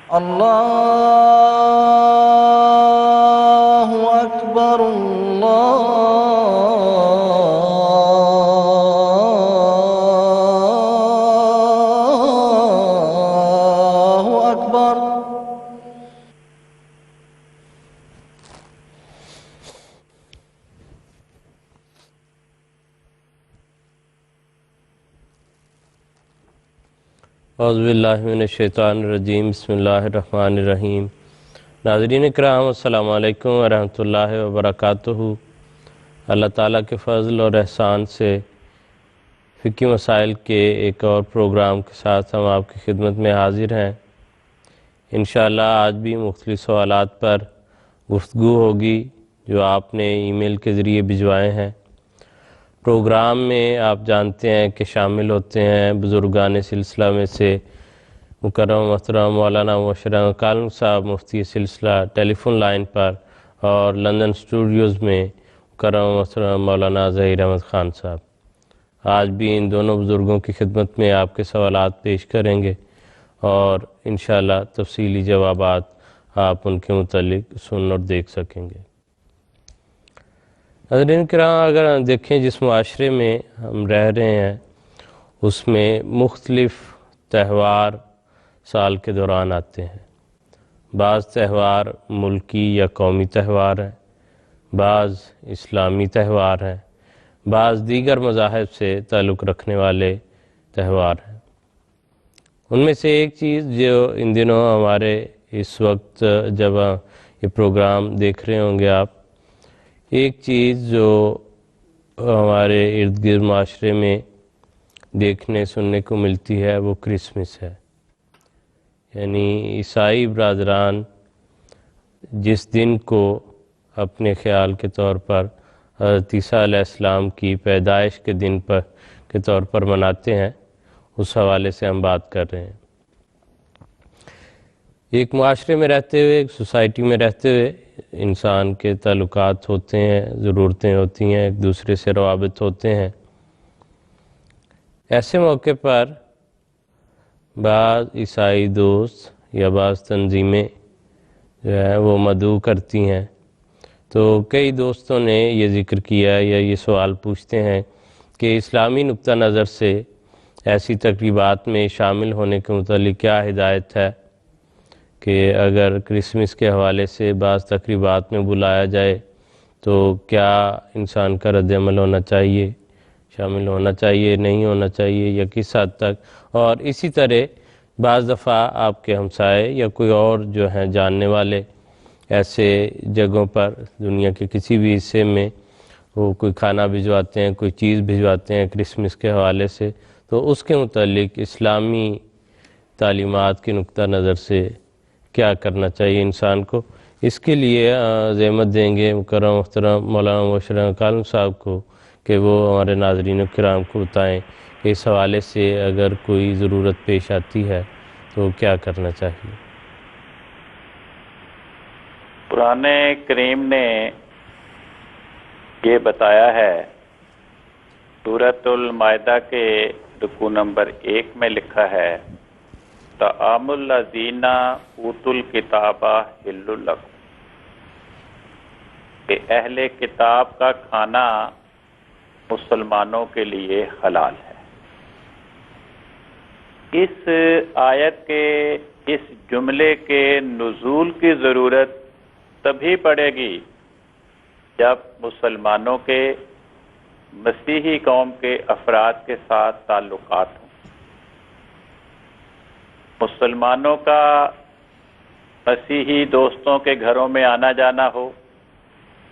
اللہ اکبر اللہ اکبر۔ اعوذ باللہ من الشیطان الرجیم، بسم اللہ الرحمن الرحیم۔ ناظرین کرام، السلام علیکم ورحمۃ اللہ وبرکاتہ۔ اللہ تعالیٰ کے فضل اور احسان سے فقہی مسائل کے ایک اور پروگرام کے ساتھ ہم آپ کی خدمت میں حاضر ہیں۔ انشاءاللہ آج بھی مختلف سوالات پر گفتگو ہوگی جو آپ نے ای میل کے ذریعے بھجوائے ہیں۔ پروگرام میں آپ جانتے ہیں کہ شامل ہوتے ہیں بزرگان سلسلہ میں سے مکرم محترم مولانا مبشر کالم صاحب مفتی سلسلہ ٹیلی فون لائن پر، اور لندن اسٹوڈیوز میں مکرم محترم مولانا ظہیر احمد خان صاحب۔ آج بھی ان دونوں بزرگوں کی خدمت میں آپ کے سوالات پیش کریں گے اور انشاءاللہ تفصیلی جوابات آپ ان کے متعلق سن اور دیکھ سکیں گے۔ حضرین کرام، اگر دیکھیں جس معاشرے میں ہم رہ رہے ہیں اس میں مختلف تہوار سال کے دوران آتے ہیں۔ بعض تہوار ملکی یا قومی تہوار ہیں، بعض اسلامی تہوار ہیں، بعض دیگر مذاہب سے تعلق رکھنے والے تہوار ہیں۔ ان میں سے ایک چیز جو ان دنوں ہمارے اس وقت جب یہ پروگرام دیکھ رہے ہوں گے آپ، ایک چیز جو ہمارے ارد گرد معاشرے میں دیکھنے سننے کو ملتی ہے وہ کرسمس ہے۔ یعنی عیسائی برادران جس دن کو اپنے خیال کے طور پر حضرت عیسیٰ علیہ السلام کی پیدائش کے دن پر کے طور پر مناتے ہیں، اس حوالے سے ہم بات کر رہے ہیں۔ ایک معاشرے میں رہتے ہوئے، ایک سوسائٹی میں رہتے ہوئے انسان کے تعلقات ہوتے ہیں، ضرورتیں ہوتی ہیں، ایک دوسرے سے روابط ہوتے ہیں۔ ایسے موقع پر بعض عیسائی دوست یا بعض تنظیمیں جو ہیں وہ مدعو کرتی ہیں، تو کئی دوستوں نے یہ ذکر کیا یا یہ سوال پوچھتے ہیں کہ اسلامی نقطہ نظر سے ایسی تقریبات میں شامل ہونے کے متعلق کیا ہدایت ہے کہ اگر کرسمس کے حوالے سے بعض تقریبات میں بلایا جائے تو کیا انسان کا رد عمل ہونا چاہیے، شامل ہونا چاہیے، نہیں ہونا چاہیے، یا کس حد تک؟ اور اسی طرح بعض دفعہ آپ کے ہمسائے یا کوئی اور جو ہیں جاننے والے ایسے جگہوں پر دنیا کے کسی بھی حصے میں وہ کوئی کھانا بھجواتے ہیں، کوئی چیز بھجواتے ہیں کرسمس کے حوالے سے، تو اس کے متعلق اسلامی تعلیمات کے نقطہ نظر سے کیا کرنا چاہیے انسان کو؟ اس کے لیے زحمت دیں گے مکرم محترم مولانا مبشر کالم صاحب کو کہ وہ ہمارے ناظرین کرام کو بتائیں کہ اس حوالے سے اگر کوئی ضرورت پیش آتی ہے تو کیا کرنا چاہیے۔ قرآن کریم نے یہ بتایا ہے، سورۃ المائدہ کے رکوع نمبر 1 میں لکھا ہے، طعام الذین اوتوا الکتاب حل لکم، کہ اہل کتاب کا کھانا مسلمانوں کے لیے حلال ہے۔ اس آیت کے اس جملے کے نزول کی ضرورت تبھی پڑے گی جب مسلمانوں کے مسیحی قوم کے افراد کے ساتھ تعلقات ہوں، مسلمانوں کا مسیحی دوستوں کے گھروں میں آنا جانا ہو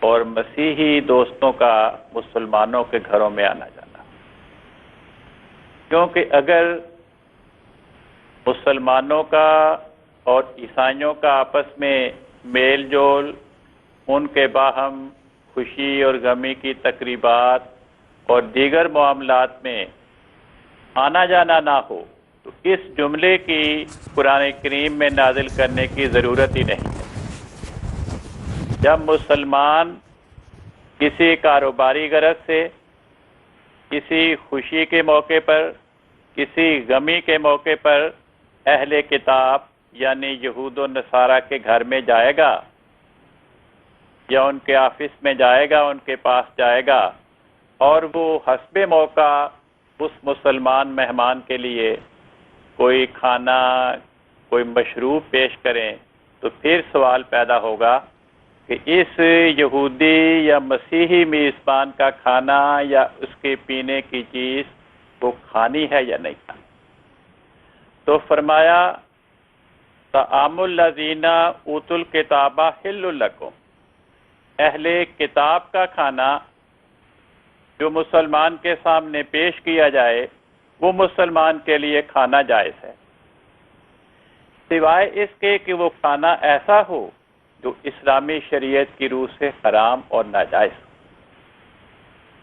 اور مسیحی دوستوں کا مسلمانوں کے گھروں میں آنا جانا ہو۔ کیونکہ اگر مسلمانوں کا اور عیسائیوں کا آپس میں میل جول، ان کے باہم خوشی اور غمی کی تقریبات اور دیگر معاملات میں آنا جانا نہ ہو تو اس جملے کی قرآن کریم میں نازل کرنے کی ضرورت ہی نہیں ہے۔ جب مسلمان کسی کاروباری غرض سے، کسی خوشی کے موقع پر، کسی غمی کے موقع پر اہل کتاب یعنی یہود و نصارہ کے گھر میں جائے گا یا ان کے آفس میں جائے گا، ان کے پاس جائے گا، اور وہ حسب موقع اس مسلمان مہمان کے لیے کوئی کھانا، کوئی مشروب پیش کریں، تو پھر سوال پیدا ہوگا کہ اس یہودی یا مسیحی میزبان کا کھانا یا اس کے پینے کی چیز وہ کھانی ہے یا نہیں کھانی۔ تو فرمایا طعام الذین اوتوا الکتاب حل لکم، اہل کتاب کا کھانا جو مسلمان کے سامنے پیش کیا جائے وہ مسلمان کے لیے کھانا جائز ہے، سوائے اس کے کہ وہ کھانا ایسا ہو جو اسلامی شریعت کی روح سے حرام اور ناجائز ہو۔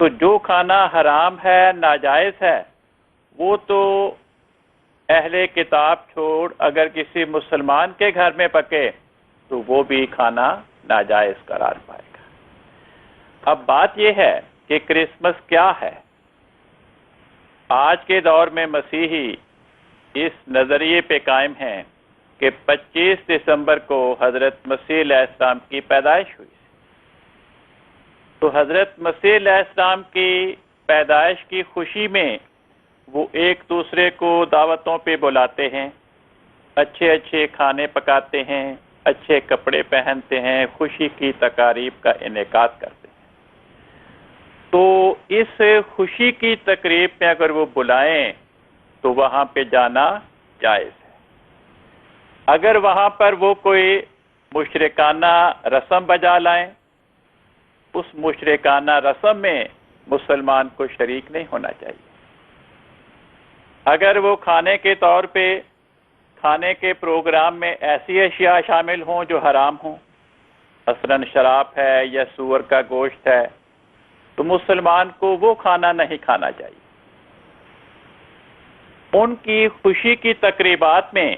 تو جو کھانا حرام ہے، ناجائز ہے، وہ تو اہل کتاب چھوڑ اگر کسی مسلمان کے گھر میں پکے تو وہ بھی کھانا ناجائز قرار پائے گا۔ اب بات یہ ہے کہ کرسمس کیا ہے؟ آج کے دور میں مسیحی اس نظریے پہ قائم ہیں کہ 25 دسمبر کو حضرت مسیح علیہ السلام کی پیدائش ہوئی۔ تو حضرت مسیح علیہ السلام کی پیدائش کی خوشی میں وہ ایک دوسرے کو دعوتوں پہ بلاتے ہیں، اچھے اچھے کھانے پکاتے ہیں، اچھے کپڑے پہنتے ہیں، خوشی کی تقاریب کا انعقاد کرتے ہیں۔ تو اس خوشی کی تقریب میں اگر وہ بلائیں تو وہاں پہ جانا جائز ہے۔ اگر وہاں پر وہ کوئی مشرکانہ رسم بجا لائیں، اس مشرکانہ رسم میں مسلمان کو شریک نہیں ہونا چاہیے۔ اگر وہ کھانے کے طور پہ کھانے کے پروگرام میں ایسی اشیاء شامل ہوں جو حرام ہوں، مثلاً شراب ہے یا سور کا گوشت ہے، تو مسلمان کو وہ کھانا نہیں کھانا چاہیے۔ ان کی خوشی کی تقریبات میں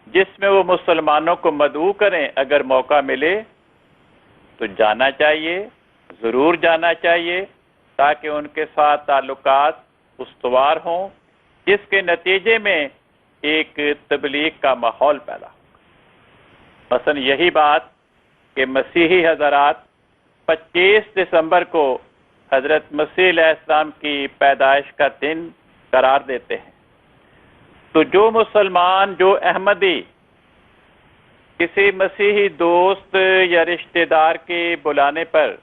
جس میں وہ مسلمانوں کو مدعو کریں، اگر موقع ملے تو جانا چاہیے، ضرور جانا چاہیے، تاکہ ان کے ساتھ تعلقات استوار ہوں، جس کے نتیجے میں ایک تبلیغ کا ماحول پیدا ہو۔ مثلا یہی بات کہ مسیحی حضرات 25 دسمبر کو حضرت مسیح علیہ السلام کی پیدائش کا دن قرار دیتے ہیں، تو جو مسلمان، جو احمدی کسی مسیحی دوست یا رشتہ دار کے بلانے پر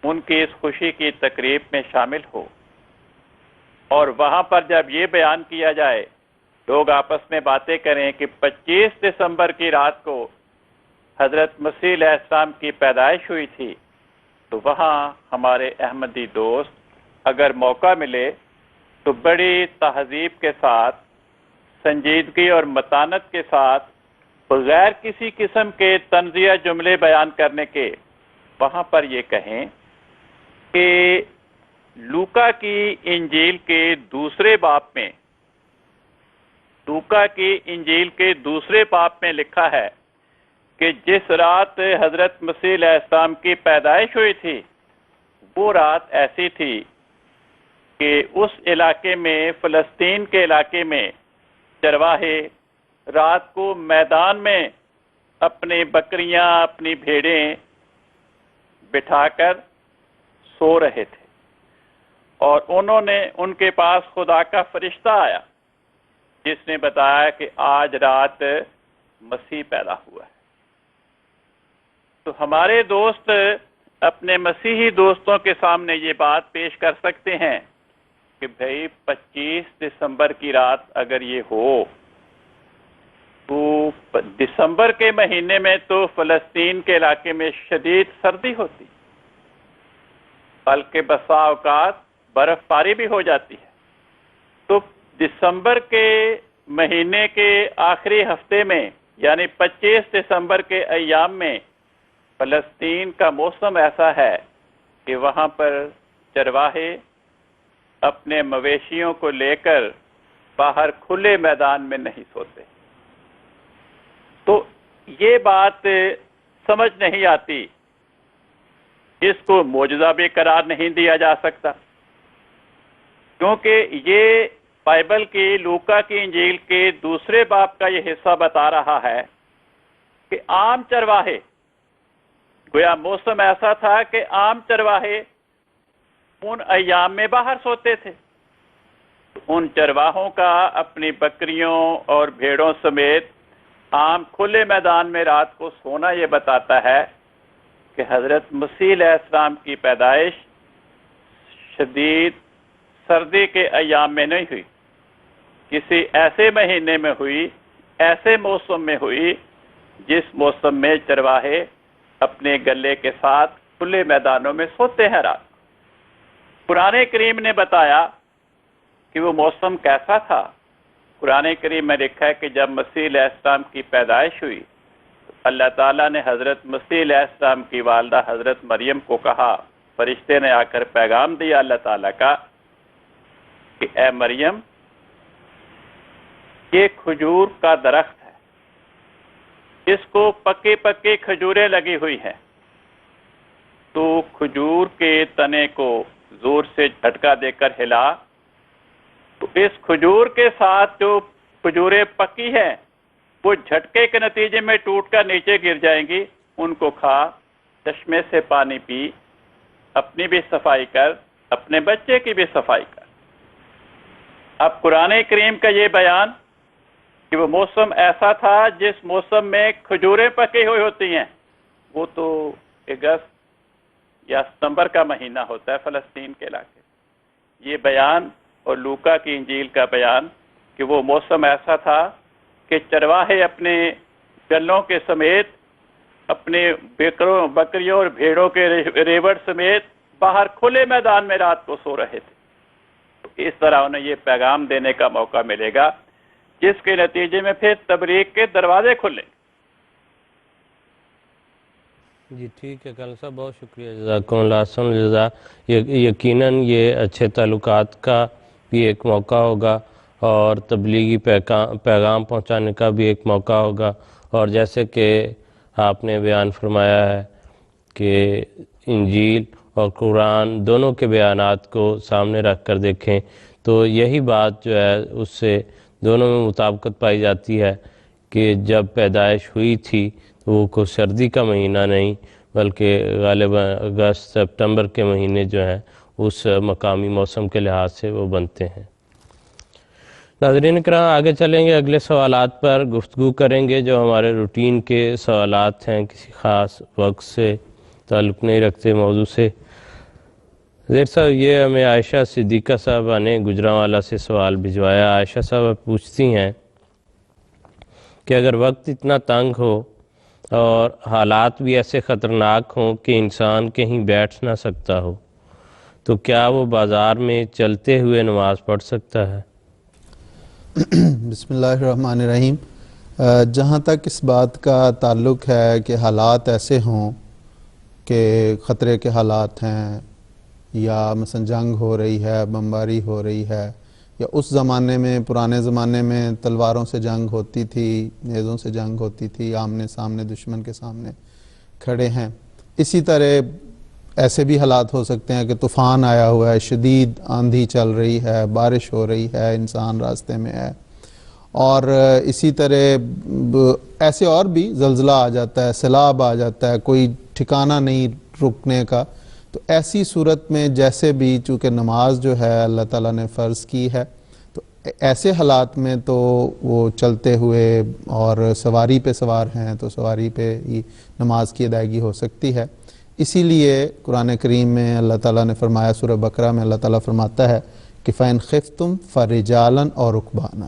ان کی اس خوشی کی تقریب میں شامل ہو، اور وہاں پر جب یہ بیان کیا جائے، لوگ آپس میں باتیں کریں کہ 25 دسمبر کی رات کو حضرت مسیح علیہ السلام کی پیدائش ہوئی تھی، تو وہاں ہمارے احمدی دوست اگر موقع ملے تو بڑی تہذیب کے ساتھ، سنجیدگی اور متانت کے ساتھ، بغیر کسی قسم کے طنزیہ جملے بیان کرنے کے، وہاں پر یہ کہیں کہ لوکا کی انجیل کے دوسرے باب میں، لوکا کی انجیل کے دوسرے باب میں لکھا ہے کہ جس رات حضرت مسیح علیہ السلام کی پیدائش ہوئی تھی، وہ رات ایسی تھی کہ اس علاقے میں، فلسطین کے علاقے میں، چرواہے رات کو میدان میں اپنی بکریاں، اپنی بھیڑیں بٹھا کر سو رہے تھے، اور ان کے پاس خدا کا فرشتہ آیا جس نے بتایا کہ آج رات مسیح پیدا ہوا ہے۔ تو ہمارے دوست اپنے مسیحی دوستوں کے سامنے یہ بات پیش کر سکتے ہیں کہ بھئی 25 دسمبر کی رات اگر یہ ہو، تو دسمبر کے مہینے میں تو فلسطین کے علاقے میں شدید سردی ہوتی، بلکہ بسا اوقات برف باری بھی ہو جاتی ہے۔ تو دسمبر کے مہینے کے آخری ہفتے میں، یعنی 25 دسمبر کے ایام میں، فلسطین کا موسم ایسا ہے کہ وہاں پر چرواہے اپنے مویشیوں کو لے کر باہر کھلے میدان میں نہیں سوتے۔ تو یہ بات سمجھ نہیں آتی، اس کو معجزہ بھی قرار نہیں دیا جا سکتا، کیونکہ یہ بائبل کی لوکا کی انجیل کے دوسرے باب کا یہ حصہ بتا رہا ہے کہ عام چرواہے، گویا موسم ایسا تھا کہ عام چرواہے ان ایام میں باہر سوتے تھے. ان چرواہوں کا اپنی بکریوں اور بھیڑوں سمیت عام کھلے میدان میں رات کو سونا یہ بتاتا ہے کہ حضرت مسیح علیہ السلام کی پیدائش شدید سردی کے ایام میں نہیں ہوئی، کسی ایسے مہینے میں ہوئی، ایسے موسم میں ہوئی جس موسم میں چرواہے اپنے گلے کے ساتھ کھلے میدانوں میں سوتے ہیں رات. قرآن کریم نے بتایا کہ وہ موسم کیسا تھا. قرآن کریم میں لکھا ہے کہ جب مسیح علیہ السلام کی پیدائش ہوئی تو اللہ تعالیٰ نے حضرت مسیح علیہ السلام کی والدہ حضرت مریم کو کہا، فرشتے نے آ کر پیغام دیا اللہ تعالیٰ کا کہ اے مریم، یہ کھجور کا درخت ہے، اس کو پکے پکے کھجوریں لگی ہوئی ہیں، تو کھجور کے تنے کو زور سے جھٹکا دے کر ہلا، تو اس کھجور کے ساتھ جو کھجوریں پکی ہیں وہ جھٹکے کے نتیجے میں ٹوٹ کر نیچے گر جائیں گی. ان کو کھا، چشمے سے پانی پی، اپنی بھی صفائی کر، اپنے بچے کی بھی صفائی کر. اب قرآن کریم کا یہ بیان کہ وہ موسم ایسا تھا جس موسم میں کھجوریں پکی ہوئی ہوتی ہیں، وہ تو اگست یا ستمبر کا مہینہ ہوتا ہے فلسطین کے علاقے. یہ بیان اور لوکا کی انجیل کا بیان کہ وہ موسم ایسا تھا کہ چرواہے اپنے گلوں کے سمیت، اپنے بکریوں اور بھیڑوں کے ریوڑ سمیت باہر کھلے میدان میں رات کو سو رہے تھے. اس طرح انہیں یہ پیغام دینے کا موقع ملے گا جس کے نتیجے میں پھر تبلیغ کے دروازے کھلیں. جی ٹھیک ہے کل صاحب، بہت شکریہ، جزاکم اللہ احسن الجزا. یقیناً یہ اچھے تعلقات کا بھی ایک موقع ہوگا اور تبلیغی پیغام پہنچانے کا بھی ایک موقع ہوگا. اور جیسے کہ آپ نے بیان فرمایا ہے کہ انجیل اور قرآن دونوں کے بیانات کو سامنے رکھ کر دیکھیں تو یہی بات جو ہے اس سے دونوں میں مطابقت پائی جاتی ہے کہ جب پیدائش ہوئی تھی تو وہ کوئی سردی کا مہینہ نہیں بلکہ غالباً اگست سپتمبر کے مہینے جو ہیں اس مقامی موسم کے لحاظ سے وہ بنتے ہیں. ناظرین کرام، آگے چلیں گے، اگلے سوالات پر گفتگو کریں گے جو ہمارے روٹین کے سوالات ہیں، کسی خاص وقت سے تعلق نہیں رکھتے موضوع سے. زیر صاحب، یہ ہمیں عائشہ صدیقہ صاحبہ نے گجرانوالہ سے سوال بھجوایا. عائشہ صاحبہ پوچھتی ہیں کہ اگر وقت اتنا تنگ ہو اور حالات بھی ایسے خطرناک ہوں کہ انسان کہیں بیٹھ نہ سکتا ہو تو کیا وہ بازار میں چلتے ہوئے نماز پڑھ سکتا ہے؟ بسم اللہ الرحمن الرحیم. جہاں تک اس بات کا تعلق ہے کہ حالات ایسے ہوں کہ خطرے کے حالات ہیں یا مثلا جنگ ہو رہی ہے، بمباری ہو رہی ہے، یا اس زمانے میں پرانے زمانے میں تلواروں سے جنگ ہوتی تھی، نیزوں سے جنگ ہوتی تھی، آمنے سامنے دشمن کے سامنے کھڑے ہیں، اسی طرح ایسے بھی حالات ہو سکتے ہیں کہ طوفان آیا ہوا ہے، شدید آندھی چل رہی ہے، بارش ہو رہی ہے، انسان راستے میں ہے، اور اسی طرح ایسے اور بھی زلزلہ آ جاتا ہے، سیلاب آ جاتا ہے، کوئی ٹھکانہ نہیں رکنے کا. تو ایسی صورت میں جیسے بھی چونکہ نماز جو ہے اللہ تعالیٰ نے فرض کی ہے، تو ایسے حالات میں تو وہ چلتے ہوئے اور سواری پہ سوار ہیں تو سواری پہ ہی نماز کی ادائیگی ہو سکتی ہے. اسی لیے قرآن کریم میں اللہ تعالیٰ نے فرمایا، سورہ بقرہ میں اللہ تعالیٰ فرماتا ہے کہ فَإِنْ خِفْتُمْ فَرِجَالًا أَوْ رُكْبَانًا،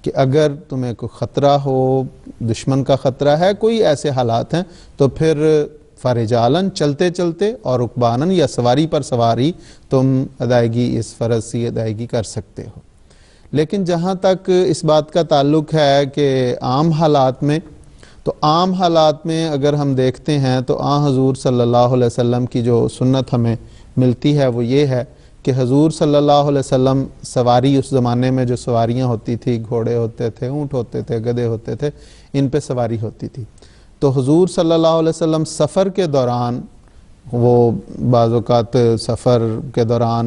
کہ اگر تمہیں کوئی خطرہ ہو، دشمن کا خطرہ ہے، کوئی ایسے حالات ہیں تو پھر فرجالن چلتے چلتے اور رکبانن یا سواری پر سواری تم ادائیگی اس فرض کی ادائیگی کر سکتے ہو. لیکن جہاں تک اس بات کا تعلق ہے کہ عام حالات میں، تو عام حالات میں اگر ہم دیکھتے ہیں تو حضور صلی اللہ علیہ وسلم کی جو سنت ہمیں ملتی ہے وہ یہ ہے کہ حضور صلی اللہ علیہ وسلم سواری، اس زمانے میں جو سواریاں ہوتی تھی، گھوڑے ہوتے تھے، اونٹ ہوتے تھے، گدھے ہوتے تھے، ان پہ سواری ہوتی تھی. تو حضور صلی اللہ علیہ وسلم سفر کے دوران وہ بعض اوقات سفر کے دوران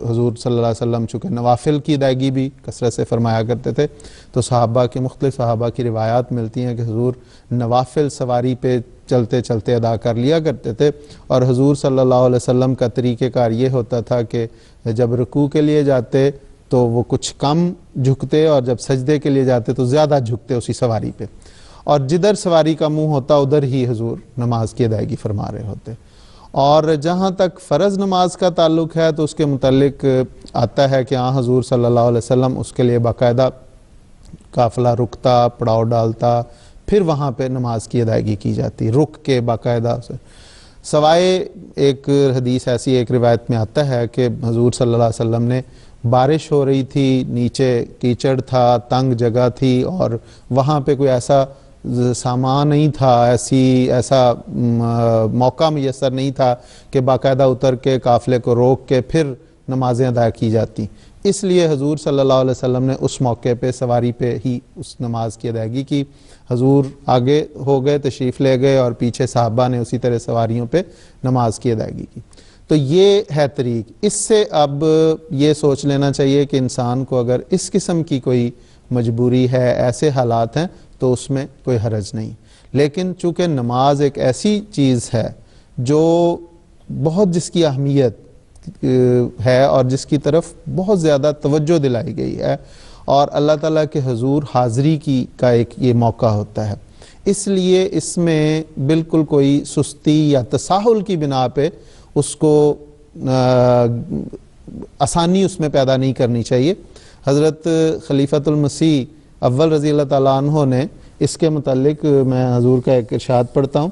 حضور صلی اللہ علیہ وسلم چونکہ نوافل کی ادائیگی بھی کثرت سے فرمایا کرتے تھے، تو صحابہ کی مختلف صحابہ کی روایات ملتی ہیں کہ حضور نوافل سواری پہ چلتے چلتے ادا کر لیا کرتے تھے، اور حضور صلی اللہ علیہ وسلم کا طریقہ کار یہ ہوتا تھا کہ جب رکوع کے لیے جاتے تو وہ کچھ کم جھکتے، اور جب سجدے کے لیے جاتے تو زیادہ جھکتے اسی سواری پہ، اور جدھر سواری کا منہ ہوتا ادھر ہی حضور نماز کی ادائیگی فرما رہے ہوتے۔ اور جہاں تک فرض نماز کا تعلق ہے تو اس کے متعلق آتا ہے کہ حضور صلی اللہ علیہ وسلم اس کے لیے باقاعدہ قافلہ رکتا، پڑاؤ ڈالتا، پھر وہاں پہ نماز کی ادائیگی کی جاتی، رک کے باقاعدہ سے، سوائے ایک حدیث ایسی ایک روایت میں آتا ہے کہ حضور صلی اللہ علیہ وسلم نے بارش ہو رہی تھی، نیچے کیچڑ تھا، تنگ جگہ تھی، اور وہاں پہ کوئی ایسا سامان نہیں تھا، ایسا موقع میسر نہیں تھا کہ باقاعدہ اتر کے قافلے کو روک کے پھر نمازیں ادا کی جاتی، اس لیے حضور صلی اللہ علیہ وسلم نے اس موقع پہ سواری پہ ہی اس نماز کی ادائیگی کی۔ حضور آگے ہو گئے، تشریف لے گئے، اور پیچھے صحابہ نے اسی طرح سواریوں پہ نماز کی ادائیگی کی۔ تو یہ ہے طریق۔ اس سے اب یہ سوچ لینا چاہیے کہ انسان کو اگر اس قسم کی کوئی مجبوری ہے، ایسے حالات ہیں، تو اس میں کوئی حرج نہیں، لیکن چونکہ نماز ایک ایسی چیز ہے جو بہت جس کی اہمیت ہے اور جس کی طرف بہت زیادہ توجہ دلائی گئی ہے، اور اللہ تعالیٰ کے حضور حاضری کا ایک یہ موقع ہوتا ہے، اس لیے اس میں بالکل کوئی سستی یا تساہل کی بنا پہ اس کو آسانی اس میں پیدا نہیں کرنی چاہیے۔ حضرت خلیفۃ المسیح اول رضی اللہ تعالیٰ عنہ نے اس کے متعلق میں حضور کا ایک ارشاد پڑھتا ہوں،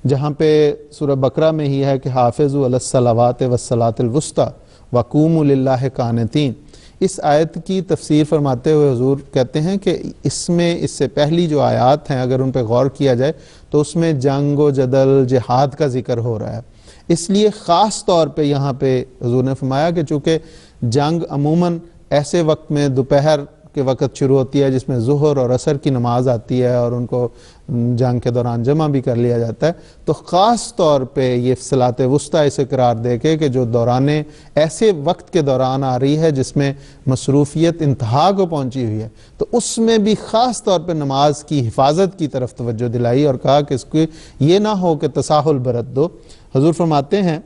جہاں پہ سورہ بقرہ میں ہی ہے کہ حافظوا علی الصلوات والصلاۃ الوسطی وقوموا للہ قانتین۔ اس آیت کی تفسیر فرماتے ہوئے حضور کہتے ہیں کہ اس میں اس سے پہلی جو آیات ہیں اگر ان پہ غور کیا جائے تو اس میں جنگ و جدل، جہاد کا ذکر ہو رہا ہے، اس لیے خاص طور پہ یہاں پہ حضور نے فرمایا کہ چونکہ جنگ عموماً ایسے وقت میں دوپہر کے وقت شروع ہوتی ہے جس میں ظہر اور عصر کی نماز آتی ہے، اور ان کو جنگ کے دوران جمع بھی کر لیا جاتا ہے، تو خاص طور پہ یہ صلاۃ وسطیٰ اسے قرار دے کے کہ جو دوران ایسے وقت کے دوران آ رہی ہے جس میں مصروفیت انتہا کو پہنچی ہوئی ہے، تو اس میں بھی خاص طور پہ نماز کی حفاظت کی طرف توجہ دلائی اور کہا کہ اس کو یہ نہ ہو کہ تساہل برت دو۔ حضور فرماتے ہیں،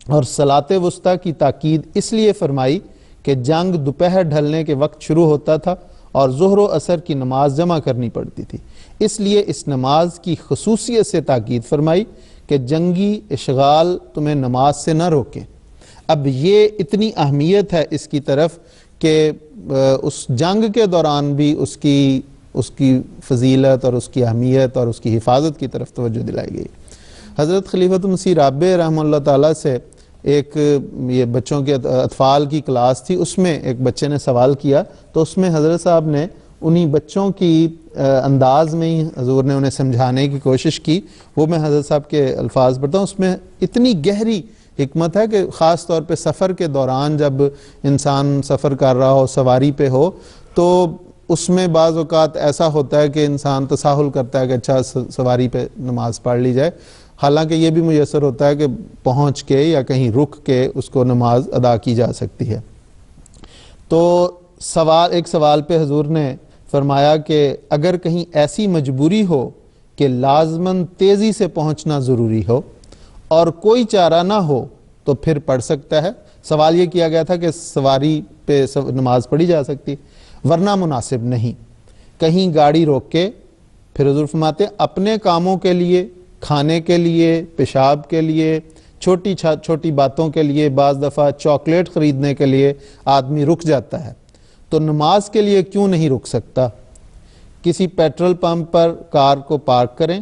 اور صلاۃ وسطیٰ کی تاکید اس لیے فرمائی کہ جنگ دوپہر ڈھلنے کے وقت شروع ہوتا تھا اور ظہر و عصر کی نماز جمع کرنی پڑتی تھی، اس لیے اس نماز کی خصوصیت سے تاکید فرمائی کہ جنگی اشغال تمہیں نماز سے نہ روکے۔ اب یہ اتنی اہمیت ہے اس کی طرف کہ اس جنگ کے دوران بھی اس کی فضیلت اور اس کی اہمیت اور اس کی حفاظت کی طرف توجہ دلائی گئی۔ حضرت خلیفۃ المسیح رابع رحمہ اللہ تعالیٰ سے ایک یہ بچوں کے اطفال کی کلاس تھی، اس میں ایک بچے نے سوال کیا، تو اس میں حضرت صاحب نے انہی بچوں کی انداز میں ہی حضور نے انہیں سمجھانے کی کوشش کی، وہ میں حضرت صاحب کے الفاظ پڑھتا ہوں۔ اس میں اتنی گہری حکمت ہے کہ خاص طور پہ سفر کے دوران جب انسان سفر کر رہا ہو، سواری پہ ہو، تو اس میں بعض اوقات ایسا ہوتا ہے کہ انسان تساہل کرتا ہے کہ اچھا سواری پہ نماز پڑھ لی جائے، حالانکہ یہ بھی میسر ہوتا ہے کہ پہنچ کے یا کہیں رک کے اس کو نماز ادا کی جا سکتی ہے۔ تو ایک سوال پہ حضور نے فرمایا کہ اگر کہیں ایسی مجبوری ہو کہ لازماً تیزی سے پہنچنا ضروری ہو اور کوئی چارہ نہ ہو تو پھر پڑھ سکتا ہے۔ سوال یہ کیا گیا تھا کہ سواری پہ نماز پڑھی جا سکتی، ورنہ مناسب نہیں۔ کہیں گاڑی روک کے، پھر حضور فرماتے اپنے کاموں کے لیے، کھانے کے لیے، پیشاب کے لیے، چھوٹی باتوں کے لیے، بعض دفعہ چاکلیٹ خریدنے کے لیے آدمی رک جاتا ہے، تو نماز کے لیے کیوں نہیں رک سکتا؟ کسی پیٹرول پمپ پر کار کو پارک کریں،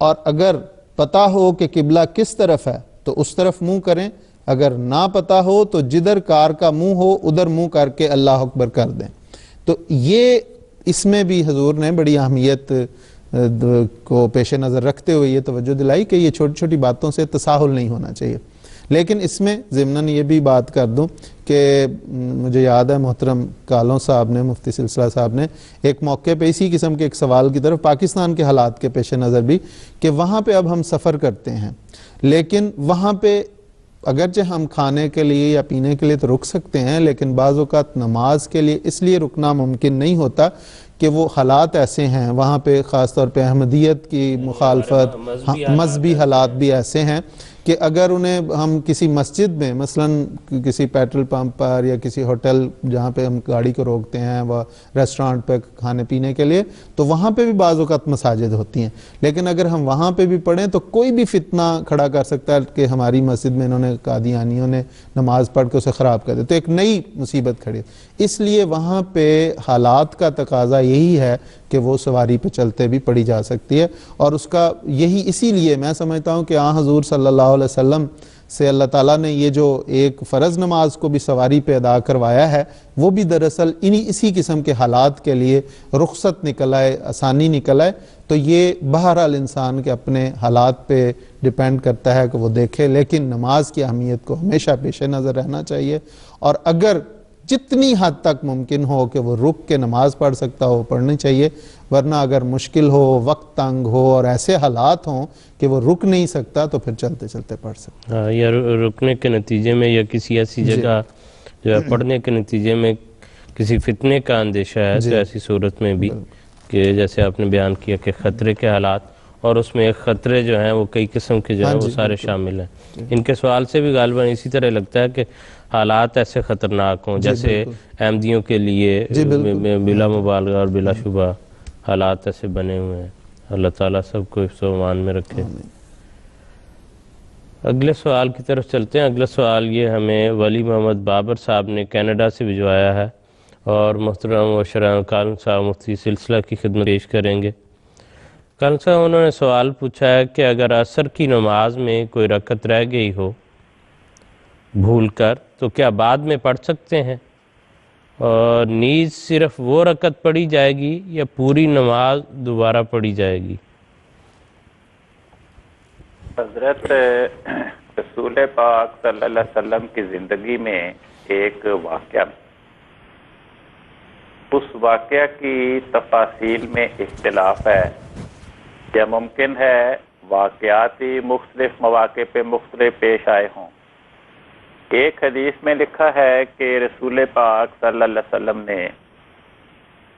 اور اگر پتہ ہو کہ قبلہ کس طرف ہے تو اس طرف منہ کریں، اگر نہ پتہ ہو تو جدھر کار کا منہ ہو ادھر منہ کر کے اللہ اکبر کر دیں۔ تو یہ اس میں بھی حضور نے بڑی اہمیت کو پیش نظر رکھتے ہوئے یہ توجہ دلائی کہ یہ چھوٹی چھوٹی باتوں سے تساہل نہیں ہونا چاہیے۔ لیکن اس میں ضمناً یہ بھی بات کر دوں کہ مجھے یاد ہے محترم کالوں صاحب نے، مفتی سلسلہ صاحب نے ایک موقع پہ اسی قسم کے ایک سوال کی طرف پاکستان کے حالات کے پیش نظر بھی، کہ وہاں پہ اب ہم سفر کرتے ہیں لیکن وہاں پہ اگرچہ ہم کھانے کے لیے یا پینے کے لیے تو رک سکتے ہیں، لیکن بعض اوقات نماز کے لیے اس لیے رکنا ممکن نہیں ہوتا کہ وہ حالات ایسے ہیں وہاں پہ، خاص طور پہ احمدیت کی مخالفت، مذہبی حالات بھی ایسے ہیں کہ اگر انہیں ہم کسی مسجد میں مثلاً کسی پیٹرول پمپ پر یا کسی ہوٹل جہاں پہ ہم گاڑی کو روکتے ہیں وہ ریسٹورانٹ پہ کھانے پینے کے لیے، تو وہاں پہ بھی بعض اوقات مساجد ہوتی ہیں، لیکن اگر ہم وہاں پہ بھی پڑھیں تو کوئی بھی فتنہ کھڑا کر سکتا ہے کہ ہماری مسجد میں انہوں نے قادیانیوں نے نماز پڑھ کے اسے خراب کر دیا، تو ایک نئی مصیبت کھڑی ہے۔ اس لیے وہاں پہ حالات کا تقاضا یہی ہے کہ وہ سواری پہ چلتے بھی پڑھی جا سکتی ہے، اور اس کا یہی اسی لیے میں سمجھتا ہوں کہ حضور صلی اللہ علیہ وسلم سے اللہ تعالیٰ نے یہ جو ایک فرض نماز کو بھی سواری پہ ادا کروایا ہے، وہ بھی دراصل اسی قسم کے حالات کے لیے رخصت نکل آئے، آسانی نکل آئے۔ تو یہ بہرحال انسان کے اپنے حالات پہ ڈیپینڈ کرتا ہے کہ وہ دیکھے، لیکن نماز کی اہمیت کو ہمیشہ پیش نظر رہنا چاہیے، اور اگر جتنی حد تک ممکن ہو کہ وہ رک کے نماز پڑھ سکتا ہو پڑھنی چاہیے، ورنہ اگر مشکل ہو، وقت تنگ ہو اور ایسے حالات ہوں کہ وہ رک نہیں سکتا تو پھر چلتے چلتے پڑھ سکتا۔ ہاں، یا رکنے کے نتیجے میں یا کسی ایسی جگہ جو ہے پڑھنے کے نتیجے میں کسی فتنے کا اندیشہ ہے تو ایسی صورت میں بھی کہ جیسے آپ نے بیان کیا کہ خطرے کے حالات، اور اس میں ایک خطرے جو ہیں وہ کئی قسم کے جو ہیں وہ سارے شامل ہیں۔ ان کے سوال سے بھی غالباً اسی طرح لگتا ہے کہ حالات ایسے خطرناک ہوں جیسے احمدیوں کے لیے بلا مبالغہ اور بلا شبہ حالات ایسے بنے ہوئے ہیں۔ اللہ تعالیٰ سب کو حفظ و امان میں رکھے۔ اگلے سوال کی طرف چلتے ہیں۔ اگلا سوال یہ ہمیں ولی محمد بابر صاحب نے کینیڈا سے بھجوایا ہے، اور محترم وشران کالن صاحب مفتی سلسلہ کی خدمت پیش کریں گے۔ کالن صاحب انہوں نے سوال پوچھا ہے کہ اگر عصر کی نماز میں کوئی رکعت رہ گئی ہو بھول کر تو کیا بعد میں پڑھ سکتے ہیں، اور نیز صرف وہ رکعت پڑھی جائے گی یا پوری نماز دوبارہ پڑھی جائے گی؟ حضرت رسول پاک صلی اللہ علیہ وسلم کی زندگی میں ایک واقعہ، اس واقعہ کی تفاصیل میں اختلاف ہے، یا ممکن ہے واقعات ہی مختلف مواقع پہ مختلف پیش آئے ہوں۔ ایک حدیث میں لکھا ہے کہ رسول پاک صلی اللہ علیہ وسلم نے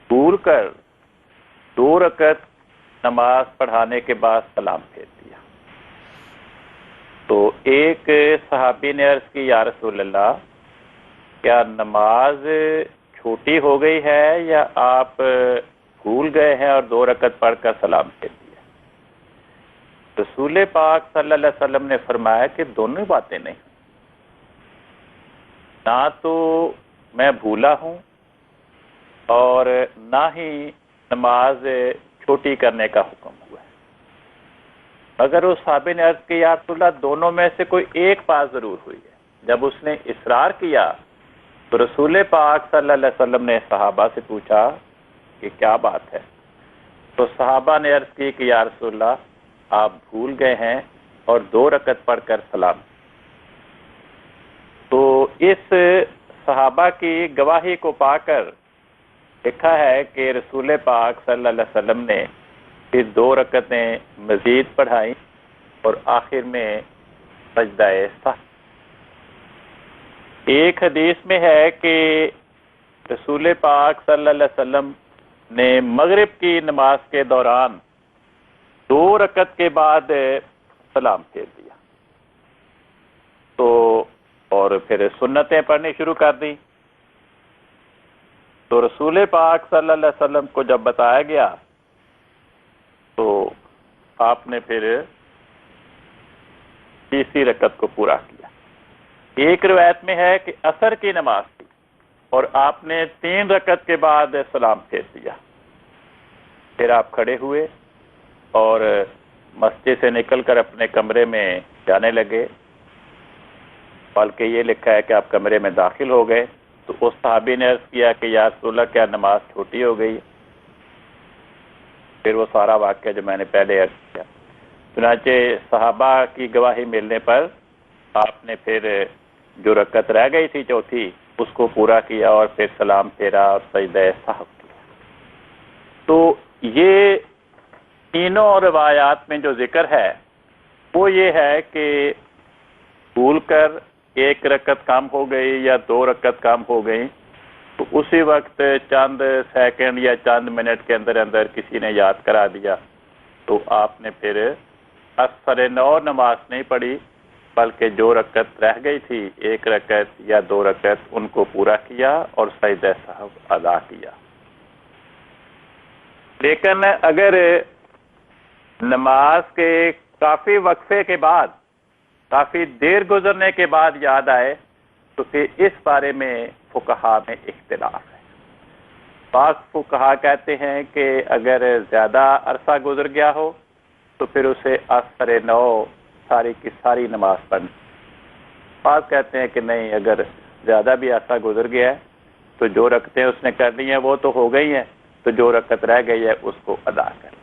بھول کر 2 رکعت نماز پڑھانے کے بعد سلام پھیر دیا۔ تو ایک صحابی نے عرض کی، یا رسول اللہ، کیا نماز چھوٹی ہو گئی ہے یا آپ بھول گئے ہیں اور 2 رکعت پڑھ کر سلام پھیر دیا؟ رسول پاک صلی اللہ علیہ وسلم نے فرمایا کہ دونوں باتیں نہیں، نہ تو میں بھولا ہوں اور نہ ہی نماز چھوٹی کرنے کا حکم ہوا ہے۔ اگر اس صحابی نے عرض کی، یا رسول اللہ، دونوں میں سے کوئی ایک بات ضرور ہوئی ہے۔ جب اس نے اصرار کیا تو رسول پاک صلی اللہ علیہ وسلم نے صحابہ سے پوچھا کہ کیا بات ہے؟ تو صحابہ نے عرض کی کہ یا رسول اللہ، آپ بھول گئے ہیں اور 2 رکعت پڑھ کر سلام۔ تو اس صحابہ کی گواہی کو پا کر لکھا ہے کہ رسول پاک صلی اللہ علیہ وسلم نے پھر 2 رکعتیں مزید پڑھائیں اور آخر میں سجدہ سہو۔ ایک حدیث میں ہے کہ رسول پاک صلی اللہ علیہ وسلم نے مغرب کی نماز کے دوران 2 رکعت کے بعد سلام پھیر دیا، تو اور پھر سنتیں پڑھنی شروع کر دی۔ تو رسول پاک صلی اللہ علیہ وسلم کو جب بتایا گیا تو آپ نے پھر 30 رکعت کو پورا کیا۔ ایک روایت میں ہے کہ عصر کی نماز تھی اور آپ نے 3 رکعت کے بعد سلام پھیر دیا۔ پھر آپ کھڑے ہوئے اور مسجد سے نکل کر اپنے کمرے میں جانے لگے، بلکہ یہ لکھا ہے کہ آپ کمرے میں داخل ہو گئے تو اس صحابی نے عرض کیا کہ یا رسول اللہ، کیا نماز چھوٹی ہو گئی؟ پھر وہ سارا واقعہ جو میں نے پہلے عرض کیا۔ چنانچہ صحابہ کی گواہی ملنے پر آپ نے پھر جو رکعت رہ گئی تھی چوتھی اس کو پورا کیا اور پھر سلام پھیرا اور سجدہ سہو کیا۔ تو یہ تینوں روایات میں جو ذکر ہے وہ یہ ہے کہ بھول کر ایک رکعت کم ہو گئی یا 2 رکعت کم ہو گئی تو اسی وقت چند سیکنڈ یا چند منٹ کے اندر اندر کسی نے یاد کرا دیا تو آپ نے پھر اثر نو نماز نہیں پڑھی، بلکہ جو رکعت رہ گئی تھی 1 رکعت یا 2 رکعت ان کو پورا کیا اور سجدہ سہو ادا کیا۔ لیکن اگر نماز کے کافی وقفے کے بعد، کافی دیر گزرنے کے بعد یاد آئے تو پھر اس بارے میں فقہا میں اختلاف ہے۔ بعض فقہا کہتے ہیں کہ اگر زیادہ عرصہ گزر گیا ہو تو پھر اسے اثر نو ساری کی ساری نماز پڑھنی۔ بعض کہتے ہیں کہ نہیں، اگر زیادہ بھی عرصہ گزر گیا ہے تو جو رکعتیں اس نے کر لی ہیں وہ تو ہو گئی ہیں، تو جو رکعت رہ گئی ہے اس کو ادا کر لیں۔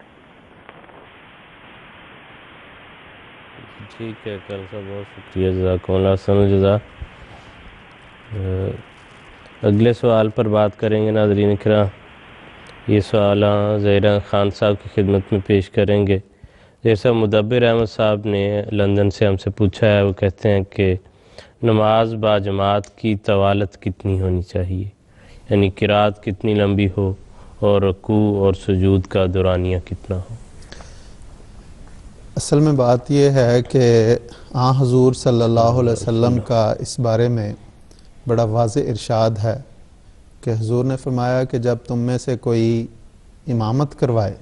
ٹھیک ہے کل صاحب، بہت شکریہ، جزاکم اللہ حسن الجزا۔ اگلے سوال پر بات کریں گے ناظرین کرام۔ یہ سوال زہرا خان صاحب کی خدمت میں پیش کریں گے۔ جیسا مدبر احمد صاحب نے لندن سے ہم سے پوچھا ہے، وہ کہتے ہیں کہ نماز با جماعت کی طوالت کتنی ہونی چاہیے، یعنی قرات کتنی لمبی ہو اور رکوع اور سجود کا دورانیہ کتنا ہو؟ اصل میں بات یہ ہے کہ آن حضور صلی اللہ علیہ وسلم کا اس بارے میں بڑا واضح ارشاد ہے کہ حضور نے فرمایا کہ جب تم میں سے کوئی امامت کروائے،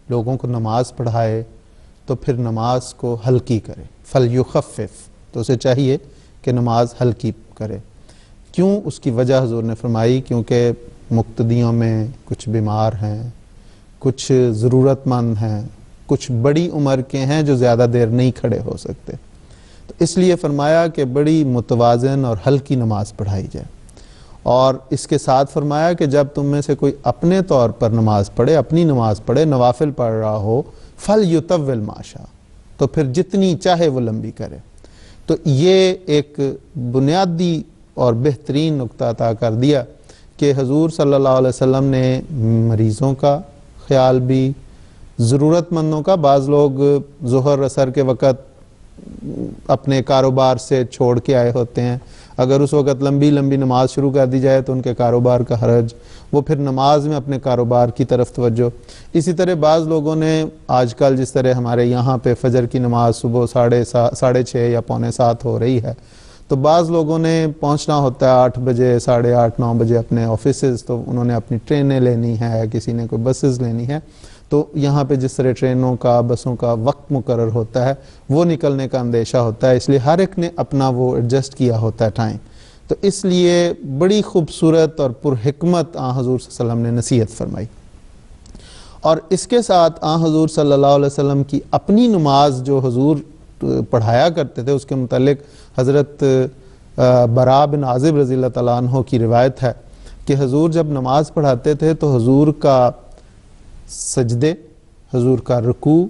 لوگوں کو نماز پڑھائے، تو پھر نماز کو ہلکی کرے، فَلْيُخَفِّفْ، تو اسے چاہیے کہ نماز ہلکی کرے۔ کیوں؟ اس کی وجہ حضور نے فرمائی کیونکہ مقتدیوں میں کچھ بیمار ہیں، کچھ ضرورت مند ہیں، کچھ بڑی عمر کے ہیں جو زیادہ دیر نہیں کھڑے ہو سکتے، تو اس لیے فرمایا کہ بڑی متوازن اور ہلکی نماز پڑھائی جائے۔ اور اس کے ساتھ فرمایا کہ جب تم میں سے کوئی اپنے طور پر نماز پڑھے، اپنی نماز پڑھے، نوافل پڑھ رہا ہو، فَلْيُطَوِّلْ مَا شَاءَ، تو پھر جتنی چاہے وہ لمبی کرے۔ تو یہ ایک بنیادی اور بہترین نقطہ عطا کر دیا کہ حضور صلی اللہ علیہ وسلم نے مریضوں کا خیال بھی، ضرورت مندوں کا، بعض لوگ ظہر اثر کے وقت اپنے کاروبار سے چھوڑ کے آئے ہوتے ہیں، اگر اس وقت لمبی لمبی نماز شروع کر دی جائے تو ان کے کاروبار کا حرج، وہ پھر نماز میں اپنے کاروبار کی طرف توجہ۔ اسی طرح بعض لوگوں نے آج کل جس طرح ہمارے یہاں پہ فجر کی نماز صبح 6:30 یا 6:45 ہو رہی ہے، تو بعض لوگوں نے پہنچنا ہوتا ہے 8 بجے، 8:30، 9 بجے اپنے آفیسز، تو انہوں نے اپنی ٹرینیں لینی ہے، کسی نے کوئی بسز لینی ہے، تو یہاں پہ جس طرح ٹرینوں کا، بسوں کا وقت مقرر ہوتا ہے، وہ نکلنے کا اندیشہ ہوتا ہے، اس لیے ہر ایک نے اپنا وہ ایڈجسٹ کیا ہوتا ہے ٹائم۔ تو اس لیے بڑی خوبصورت اور پرحکمت آن حضور صلی اللہ علیہ وسلم نے نصیحت فرمائی۔ اور اس کے ساتھ آن حضور صلی اللہ علیہ وسلم کی اپنی نماز جو حضور پڑھایا کرتے تھے، اس کے متعلق حضرت برا بن عازب رضی اللہ تعالیٰ عنہ کی روایت ہے کہ حضور جب نماز پڑھاتے تھے تو حضور کا سجدے، حضور کا رکوع،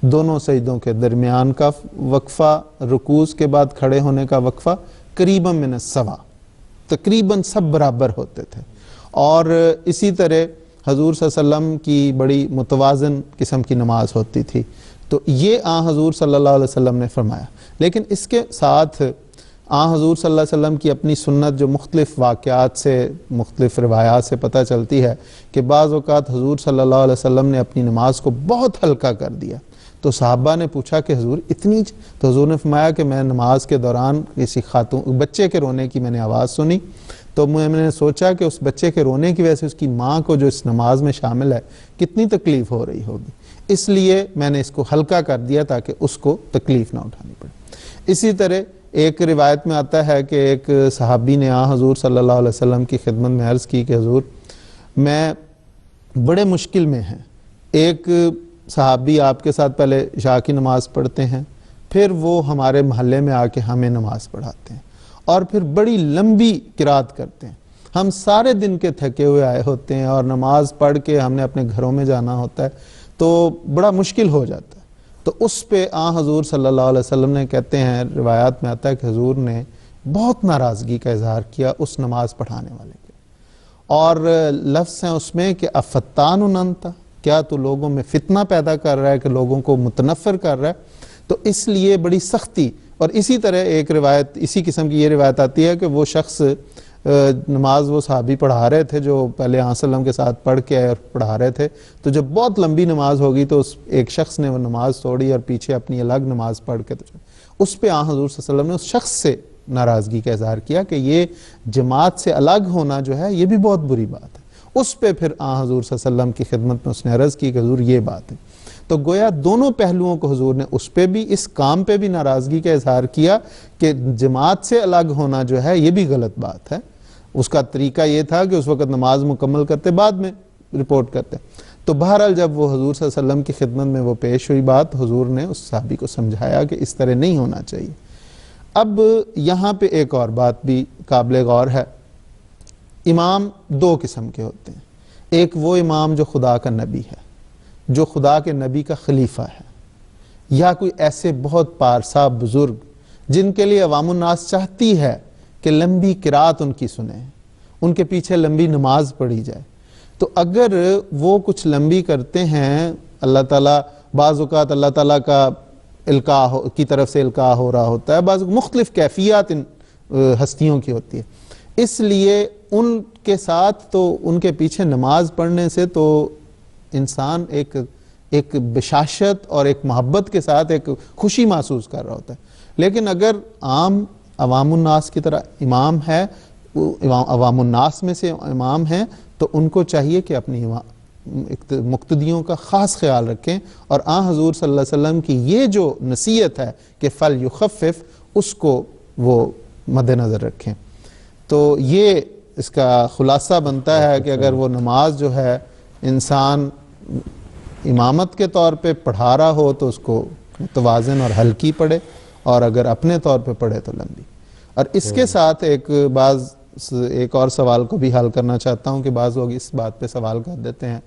دونوں سجدوں کے درمیان کا وقفہ، رکوع کے بعد کھڑے ہونے کا وقفہ قریباً من السوا، تقریباً سب برابر ہوتے تھے۔ اور اسی طرح حضور صلی اللہ علیہ وسلم کی بڑی متوازن قسم کی نماز ہوتی تھی۔ تو یہ آن حضور صلی اللہ علیہ وسلم نے فرمایا۔ لیکن اس کے ساتھ آن حضور صلی اللہ علیہ وسلم کی اپنی سنت جو مختلف واقعات سے، مختلف روایات سے پتہ چلتی ہے کہ بعض اوقات حضور صلی اللہ علیہ وسلم نے اپنی نماز کو بہت ہلکا کر دیا۔ تو صحابہ نے پوچھا کہ حضور اتنی، تو حضور نے فرمایا کہ میں نماز کے دوران کسی خاتون بچے کے رونے کی میں نے آواز سنی، تو میں نے سوچا کہ اس بچے کے رونے کی وجہ سے اس کی ماں کو جو اس نماز میں شامل ہے کتنی تکلیف ہو رہی ہوگی، اس لیے میں نے اس کو ہلکا کر دیا تاکہ اس کو تکلیف نہ اٹھانی پڑے۔ اسی طرح ایک روایت میں آتا ہے کہ ایک صحابی نے حضور صلی اللہ علیہ وسلم کی خدمت میں عرض کی کہ حضور میں بڑے مشکل میں ہیں۔ ایک صحابی آپ کے ساتھ پہلے عشاء کی نماز پڑھتے ہیں، پھر وہ ہمارے محلے میں آ کے ہمیں نماز پڑھاتے ہیں اور پھر بڑی لمبی قرات کرتے ہیں، ہم سارے دن کے تھکے ہوئے آئے ہوتے ہیں اور نماز پڑھ کے ہم نے اپنے گھروں میں جانا ہوتا ہے، تو بڑا مشکل ہو جاتا ہے۔ تو اس پہ حضور صلی اللہ علیہ وسلم نے کہتے ہیں، روایات میں آتا ہے کہ حضور نے بہت ناراضگی کا اظہار کیا اس نماز پڑھانے والے کے، اور لفظ ہیں اس میں کہ افتان انت، کیا تو لوگوں میں فتنہ پیدا کر رہا ہے کہ لوگوں کو متنفر کر رہا ہے؟ تو اس لیے بڑی سختی. اور اسی طرح ایک روایت اسی قسم کی یہ روایت آتی ہے کہ وہ شخص نماز وہ صحابی پڑھا رہے تھے جو پہلے آن وسلم کے ساتھ پڑھ کے اور پڑھا رہے تھے، تو جب بہت لمبی نماز ہوگی تو اس ایک شخص نے وہ نماز توڑی اور پیچھے اپنی الگ نماز پڑھ کے اس پہ حضور صلی اللہ علیہ وسلم نے اس شخص سے ناراضگی کا اظہار کیا کہ یہ جماعت سے الگ ہونا جو ہے یہ بھی بہت بری بات ہے. اس پہ پھر حضور صلی اللہ علیہ وسلم کی خدمت میں اس نے عرض کی کہ حضور یہ بات ہے. تو گویا دونوں پہلوؤں کو حضور نے اس پہ بھی، اس کام پہ بھی ناراضگی کا اظہار کیا کہ جماعت سے الگ ہونا جو ہے یہ بھی غلط بات ہے. اس کا طریقہ یہ تھا کہ اس وقت نماز مکمل کرتے بعد میں رپورٹ کرتے. تو بہرحال جب وہ حضور صلی اللہ علیہ وسلم کی خدمت میں وہ پیش ہوئی بات، حضور نے اس صحابی کو سمجھایا کہ اس طرح نہیں ہونا چاہیے. اب یہاں پہ ایک اور بات بھی قابل غور ہے. امام دو قسم کے ہوتے ہیں. ایک وہ امام جو خدا کا نبی ہے، جو خدا کے نبی کا خلیفہ ہے، یا کوئی ایسے بہت پارسا بزرگ جن کے لیے عوام الناس چاہتی ہے کہ لمبی قرات ان کی سنیں، ان کے پیچھے لمبی نماز پڑھی جائے. تو اگر وہ کچھ لمبی کرتے ہیں، اللہ تعالیٰ بعض اوقات اللہ تعالیٰ کا القاء کی طرف سے القاء ہو رہا ہوتا ہے، بعض مختلف کیفیات ان ہستیوں کی ہوتی ہے، اس لیے ان کے ساتھ تو ان کے پیچھے نماز پڑھنے سے تو انسان ایک بشاشت اور ایک محبت کے ساتھ ایک خوشی محسوس کر رہا ہوتا ہے. لیکن اگر عام عوام الناس کی طرح امام ہے، عوام الناس میں سے امام ہیں، تو ان کو چاہیے کہ اپنی مقتدیوں کا خاص خیال رکھیں، اور حضور صلی اللہ علیہ وسلم کی یہ جو نصیحت ہے کہ فَلْيُخَفِّفْ، اس کو وہ مد نظر رکھیں. تو یہ اس کا خلاصہ بنتا ہے کہ اگر وہ نماز جو ہے انسان امامت کے طور پہ پڑھا رہا ہو تو اس کو متوازن اور ہلکی پڑھے، اور اگر اپنے طور پہ پڑھے تو لمبی. اور اس کے ساتھ ایک اور سوال کو بھی حل کرنا چاہتا ہوں کہ بعض لوگ اس بات پہ سوال کر دیتے ہیں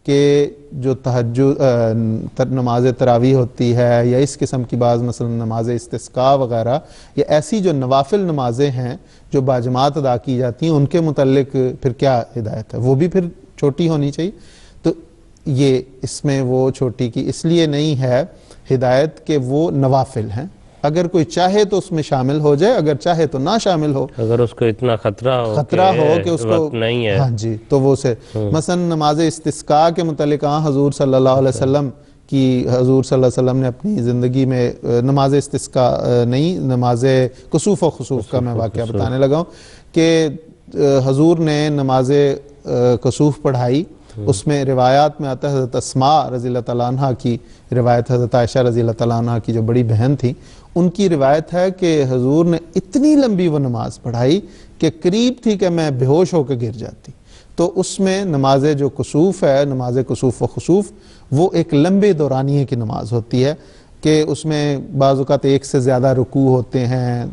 کہ جو تہجد نماز تراویح ہوتی ہے یا اس قسم کی بعض مثلا نماز استسقاء وغیرہ یا ایسی جو نوافل نمازیں ہیں جو باجماعت ادا کی جاتی ہیں، ان کے متعلق پھر کیا ہدایت ہے؟ وہ بھی پھر چھوٹی ہونی چاہیے. تو یہ اس میں وہ چھوٹی کی اس لیے نہیں ہے ہدایت کہ وہ نوافل ہیں، اگر کوئی چاہے تو اس میں شامل ہو جائے، اگر چاہے تو نہ شامل ہو. اگر اس کو اتنا خطرہ ہو کہ اس کو نہیں ہے، ہاں جی، تو وہ سے مثلا نماز استسقاء کے متعلق حضور صلی اللہ علیہ وسلم کی حضور صلی اللہ علیہ وسلم نے اپنی زندگی میں نماز استسقاء نہیں، نماز کسوف و خسوف کا میں واقعہ بتانے لگا ہوں کہ حضور نے نماز کسوف پڑھائی. اس میں روایات میں آتا ہے حضرت اسماء رضی اللہ تعالیٰ عنہ کی روایت، حضرت عائشہ رضی اللہ تعالیٰ عنہ کی جو بڑی بہن تھی، ان کی روایت ہے کہ حضور نے اتنی لمبی وہ نماز پڑھائی کہ قریب تھی کہ میں بے ہوش ہو کے گر جاتی. تو اس میں نماز جو کسوف ہے، نماز کسوف و خسوف، وہ ایک لمبے دورانیے کی نماز ہوتی ہے کہ اس میں بعض اوقات ایک سے زیادہ رکوع ہوتے ہیں،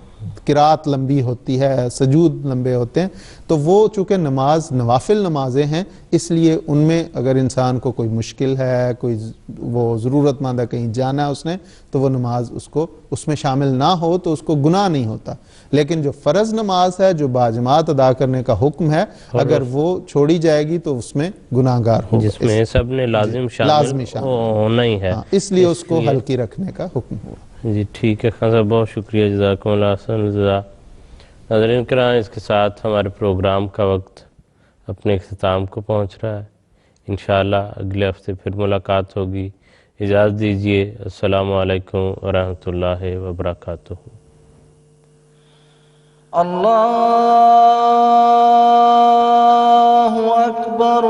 قرات لمبی ہوتی ہے، سجود لمبے ہوتے ہیں. تو وہ چونکہ نماز نوافل نمازیں ہیں، اس لیے ان میں اگر انسان کو کوئی مشکل ہے، کوئی وہ ضرورت مند ہے، کہیں جانا ہے اس نے، تو وہ نماز اس میں شامل نہ ہو تو اس کو گناہ نہیں ہوتا. لیکن جو فرض نماز ہے، جو باجماعت ادا کرنے کا حکم ہے، اگر وہ چھوڑی جائے گی تو اس میں گناہ گار ہوگا، جس میں سب نے لازمی شامل ہونا ہی ہے، اس لیے اس کو ہلکی رکھنے کا حکم ہوا. جی ٹھیک ہے خان صاحب، بہت شکریہ، جزاکم اللہ حسن جزا. ناظرین کرام، اس کے ساتھ ہمارے پروگرام کا وقت اپنے اختتام کو پہنچ رہا ہے. انشاءاللہ اگلے ہفتے پھر ملاقات ہوگی. اجازت دیجیے. السلام علیکم ورحمۃ اللہ وبرکاتہ. اللہ اکبر.